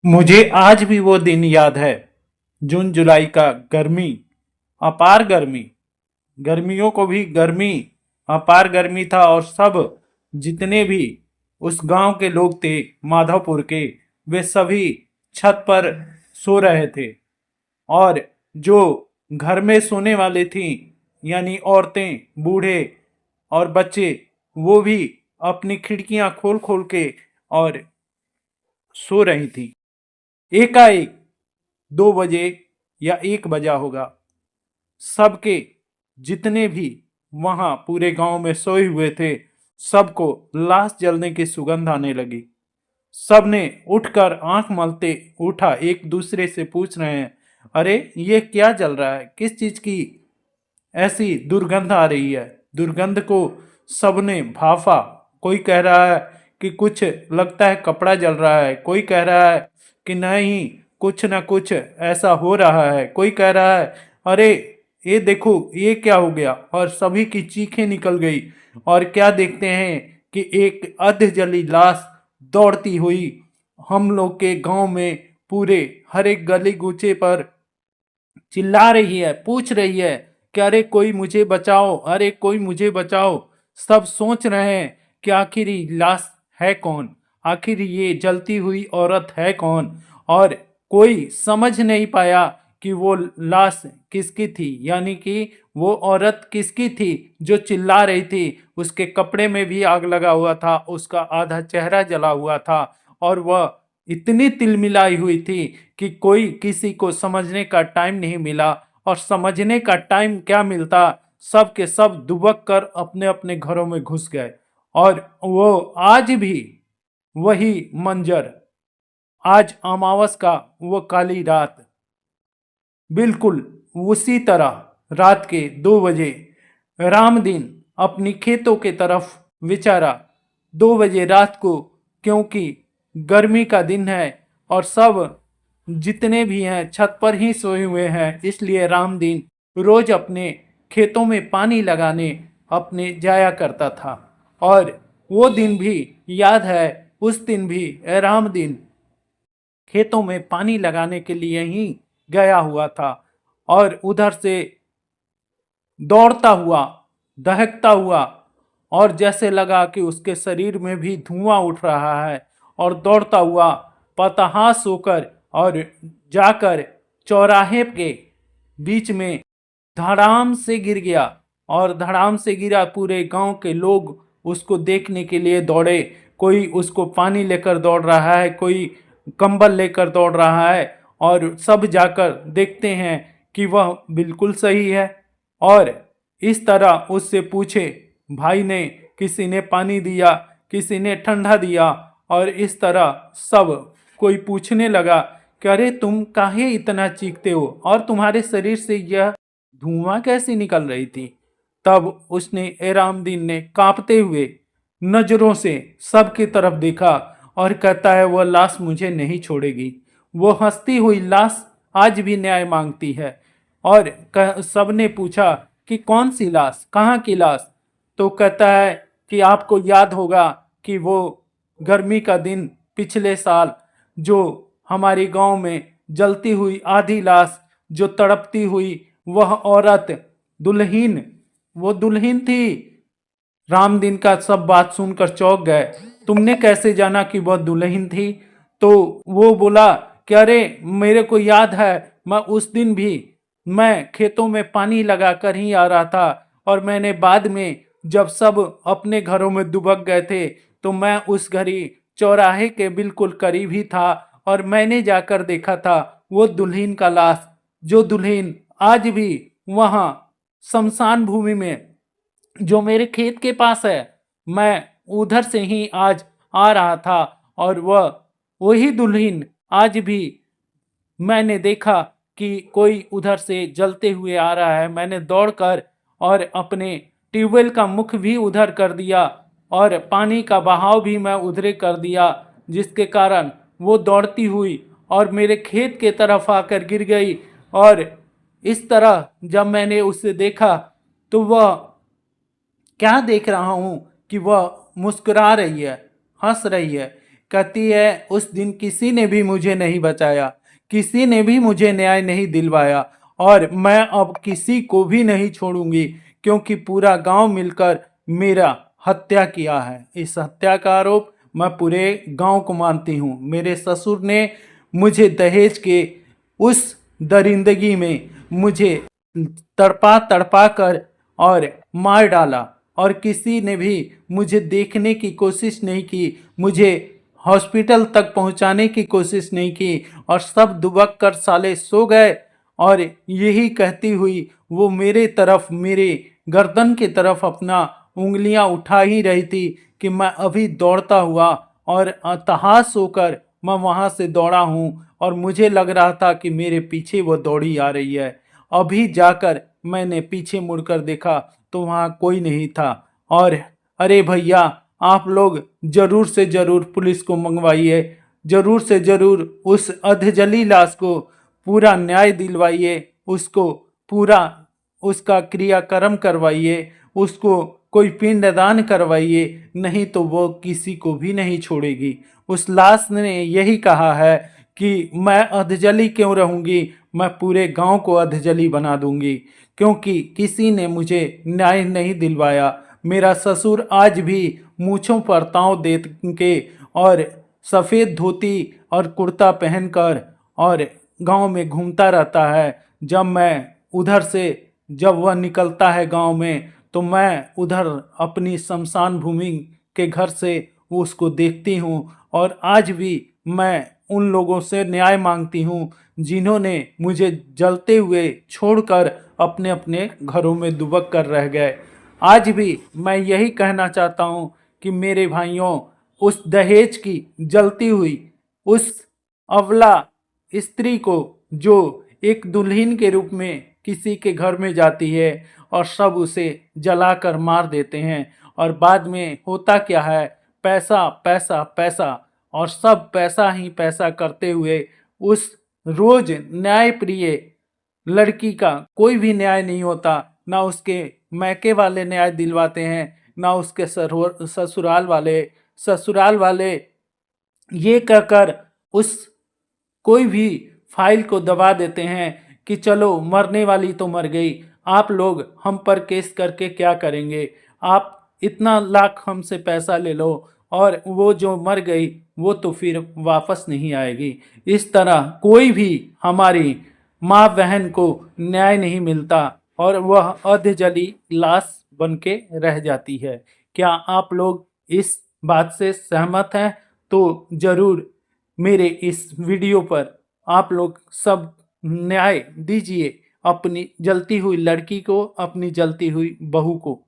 मुझे आज भी वो दिन याद है। जून जुलाई का गर्मी, अपार गर्मी। गर्मियों को भी गर्मी, अपार गर्मी था। और सब जितने भी उस गांव के लोग थे, माधवपुर के, वे सभी छत पर सो रहे थे। और जो घर में सोने वाले थी, यानी औरतें, बूढ़े और बच्चे, वो भी अपनी खिड़कियां खोल खोल के और सो रही थी। एकाएक 2 बजे या 1 बजा होगा। सबके जितने भी वहां पूरे गांव में सोए हुए थे, सबको लाश जलने की सुगंध आने लगी। सबने उठकर आंख मलते उठा, एक दूसरे से पूछ रहे हैं, अरे ये क्या जल रहा है, किस चीज की ऐसी दुर्गंध आ रही है। दुर्गंध को सबने भाफा। कोई कह रहा है कि कुछ लगता है कपड़ा जल रहा है, कोई कह रहा है कि नहीं, कुछ ना कुछ ऐसा हो रहा है, कोई कह रहा है अरे ये देखो ये क्या हो गया। और सभी की चीखें निकल गई। और क्या देखते हैं कि एक अध जली लाश दौड़ती हुई हम लोग के गांव में पूरे हर एक गली कूचे पर चिल्ला रही है, पूछ रही है कि अरे कोई मुझे बचाओ, अरे कोई मुझे बचाओ। सब सोच रहे हैं कि आखिर ये लाश है कौन, आखिर ये जलती हुई औरत है कौन। और कोई समझ नहीं पाया कि वो लाश किसकी थी, यानी कि वो औरत किसकी थी जो चिल्ला रही थी। उसके कपड़े में भी आग लगा हुआ था, उसका आधा चेहरा जला हुआ था। और वह इतनी तिलमिलाई हुई थी कि कोई किसी को समझने का टाइम नहीं मिला। और समझने का टाइम क्या मिलता, सब के सब दुबक कर अपने अपने घरों में घुस गए। और वो आज भी वही मंजर, आज अमावस का वो काली रात, बिल्कुल उसी तरह रात के 2 बजे रामदीन अपनी खेतों के तरफ विचारा। 2 बजे रात को, क्योंकि गर्मी का दिन है और सब जितने भी हैं छत पर ही सोए हुए हैं, इसलिए रामदीन रोज अपने खेतों में पानी लगाने अपने जाया करता था। और वो दिन भी याद है। उस दिन भी रामदीन खेतों में पानी लगाने के लिए ही गया हुआ था। और उधर से दौड़ता हुआ, दहकता हुआ, और जैसे लगा कि उसके शरीर में भी धुआं उठ रहा है, और दौड़ता हुआ पतहास होकर और जाकर चौराहे के बीच में धड़ाम से गिर गया। और धड़ाम से गिरा, पूरे गांव के लोग उसको देखने के लिए दौड़े। कोई उसको पानी लेकर दौड़ रहा है, कोई कंबल लेकर दौड़ रहा है। और सब जाकर देखते हैं कि वह बिल्कुल सही है। और इस तरह उससे पूछे, भाई ने, किसी ने पानी दिया, किसी ने ठंडा दिया। और इस तरह सब कोई पूछने लगा कि अरे तुम काहे इतना चीखते हो, और तुम्हारे शरीर से यह धुआं कैसी निकल रही थी। तब उसने, एरामदीन ने कांपते हुए नजरों से सबकी तरफ देखा और कहता है वह लाश मुझे नहीं छोड़ेगी। वो हंसती हुई लाश आज भी न्याय मांगती है। और सबने पूछा कि कौन सी लाश, कहाँ की लाश। तो कहता है कि आपको याद होगा कि वो गर्मी का दिन पिछले साल जो हमारे गांव में जलती हुई आधी लाश, जो तड़पती हुई वह औरत दुल्हीन, वो दुल्हीन थी। रामदीन का सब बात सुनकर चौंक गए। तुमने कैसे जाना कि वह दुल्हन थी। तो वो बोला कि अरे मेरे को याद है, मैं उस दिन भी मैं खेतों में पानी लगा कर ही आ रहा था। और मैंने बाद में जब सब अपने घरों में दुबक गए थे, तो मैं उस घड़ी चौराहे के बिल्कुल करीब ही था। और मैंने जाकर देखा था वो दुल्हन का लाश, जो दुल्हन आज भी वहां शमशान भूमि में, जो मेरे खेत के पास है, मैं उधर से ही आज आ रहा था। और वह वही दुल्हन आज भी मैंने देखा कि कोई उधर से जलते हुए आ रहा है। मैंने दौड़कर और अपने ट्यूबवेल का मुख भी उधर कर दिया, और पानी का बहाव भी मैं उधरे कर दिया, जिसके कारण वो दौड़ती हुई और मेरे खेत के तरफ आकर गिर गई। और इस तरह जब मैंने उसे देखा, तो वह, क्या देख रहा हूं कि वह मुस्कुरा रही है, हंस रही है। कहती है उस दिन किसी ने भी मुझे नहीं बचाया, किसी ने भी मुझे न्याय नहीं दिलवाया और मैं अब किसी को भी नहीं छोड़ूंगी, क्योंकि पूरा गांव मिलकर मेरा हत्या किया है। इस हत्या का आरोप मैं पूरे गांव को मानती हूँ। मेरे ससुर ने मुझे दहेज के उस दरिंदगी में मुझे तड़पा तड़पा कर और मार डाला और किसी ने भी मुझे देखने की कोशिश नहीं की, मुझे हॉस्पिटल तक पहुंचाने की कोशिश नहीं की और सब दुबक कर साले सो गए। और यही कहती हुई वो मेरे तरफ, मेरे गर्दन की तरफ अपना उंगलियां उठा ही रही थी कि मैं अभी दौड़ता हुआ और अतहास होकर मैं वहां से दौड़ा हूं और मुझे लग रहा था कि मेरे पीछे वो दौड़ी आ रही है। अभी जाकर मैंने पीछे मुड़कर देखा तो वहां कोई नहीं था। और अरे भैया, आप लोग जरूर से जरूर पुलिस को मंगवाइए, जरूर से जरूर उस अधजली लाश को पूरा न्याय दिलवाइए, उसको पूरा उसका क्रियाक्रम करवाइए, उसको कोई पिंडदान करवाइए, नहीं तो वो किसी को भी नहीं छोड़ेगी। उस लाश ने यही कहा है कि मैं अधजली क्यों रहूंगी, मैं पूरे गांव को अधजली बना दूंगी, क्योंकि किसी ने मुझे न्याय नहीं दिलवाया। मेरा ससुर आज भी मूंछों पर ताव दे के और सफ़ेद धोती और कुर्ता पहनकर और गांव में घूमता रहता है। जब मैं उधर से, जब वह निकलता है गांव में, तो मैं उधर अपनी शमशान भूमि के घर से उसको देखती हूँ और आज भी मैं उन लोगों से न्याय मांगती हूँ जिन्होंने मुझे जलते हुए छोड़कर अपने अपने घरों में दुबक कर रह गए। आज भी मैं यही कहना चाहता हूँ कि मेरे भाइयों, उस दहेज की जलती हुई उस अबला स्त्री को, जो एक दुल्हन के रूप में किसी के घर में जाती है और सब उसे जलाकर मार देते हैं, और बाद में होता क्या है, पैसा पैसा पैसा, और सब पैसा ही पैसा करते हुए उस रोज न्याय प्रिय लड़की का कोई भी न्याय नहीं होता। ना उसके मैके वाले न्याय दिलवाते हैं, ना उसके ससुराल वाले ये कहकर उस कोई भी फाइल को दबा देते हैं कि चलो मरने वाली तो मर गई, आप लोग हम पर केस करके क्या करेंगे, आप इतना लाख हमसे पैसा ले लो और वो जो मर गई वो तो फिर वापस नहीं आएगी। इस तरह कोई भी हमारी माँ बहन को न्याय नहीं मिलता और वह अधजली लाश बन के रह जाती है। क्या आप लोग इस बात से सहमत हैं? तो ज़रूर मेरे इस वीडियो पर आप लोग सब न्याय दीजिए अपनी जलती हुई लड़की को, अपनी जलती हुई बहू को।